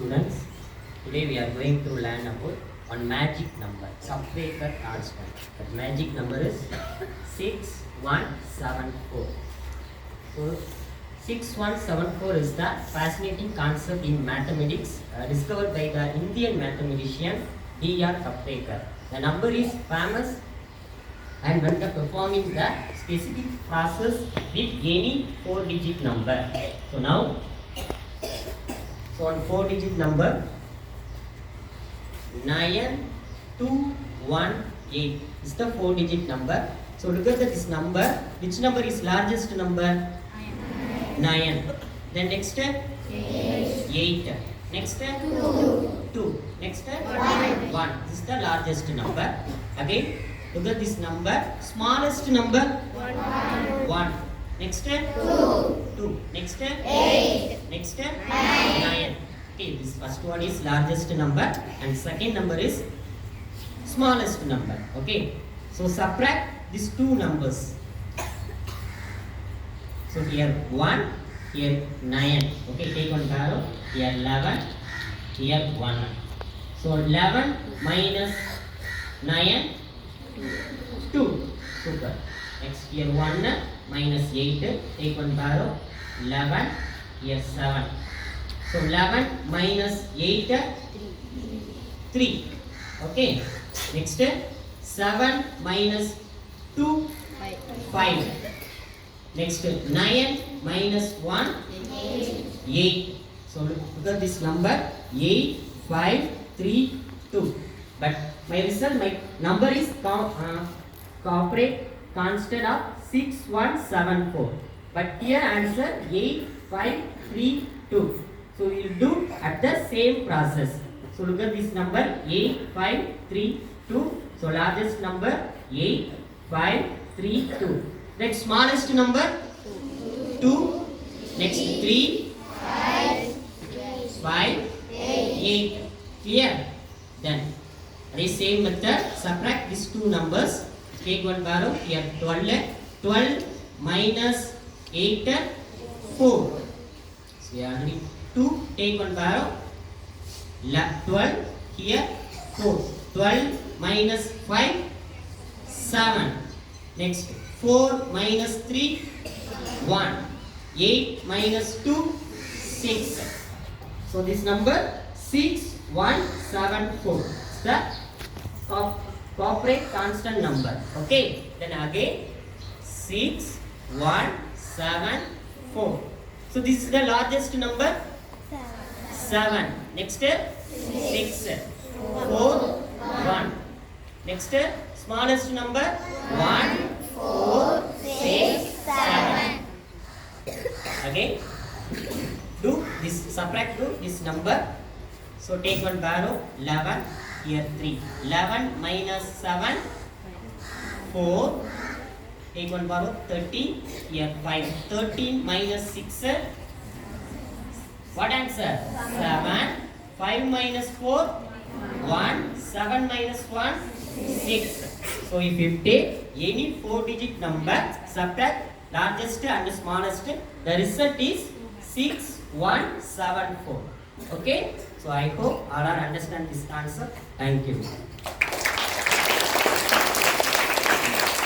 Students, today we are going to learn about one magic number, separator constant. That magic number is 6174. So 6174 is the fascinating concept in mathematics discovered by the Indian mathematician D.R. Kaprekar. The number is famous and when performing the specific process with any 4-digit number. So now, on 4-digit number 9218 is the 4-digit number. So look at this number. Which number is largest number? 9. Then next 8. Next 2. Next 1. This is the largest number. Again, look at this number. Smallest number 1. Next 2. Next 8. Next 9. Okay, this first one is largest number and second number is smallest number. Okay, so subtract these two numbers. So here 1, here 9. Okay, take one arrow. Here 11, here 1. So 11 minus 9, 2. Super. Next here 1 minus 8. Take one arrow. 11, here 7. So 11 minus 8, 3. Okay. Next 7 minus 2, 5. Next 9 minus 1, 8. So look at this number 8, 5, 3, 2. But my result, my number is corporate constant of 6174. But here answer 8, 5, 3, 2. So we will do at the same process. So look at this number 8, 5, 3, 2. So largest number 8, 5, 3, 2. Next smallest number 2. Next 3, 5, 8. Clear? Then the same method, subtract these two numbers. Take one barrow. Here 12. 12 minus 8, 4. So we already 2. Take one barrow. 12. Here 4. 12 minus 5, 7. Next 4 minus 3, 1. 8 minus 2, 6. So this number 6174 is the corporate constant number. Okay. Then again 6174. So this is the largest number 7. Next 6, 4, 1. Next smallest number 1, 4, 6, 7. Again do this, subtract to this number. So take one barrow. 11, here 3. 11 minus 7, 4. Take one barrow. 13, here 5. 13 minus 6, what answer? 7. 5 minus 4, 1. 7 minus 1, 6. So if you take any 4-digit number, subtract largest and smallest, the result is 6174. Okay? So I hope all are understand this concept. Thank you.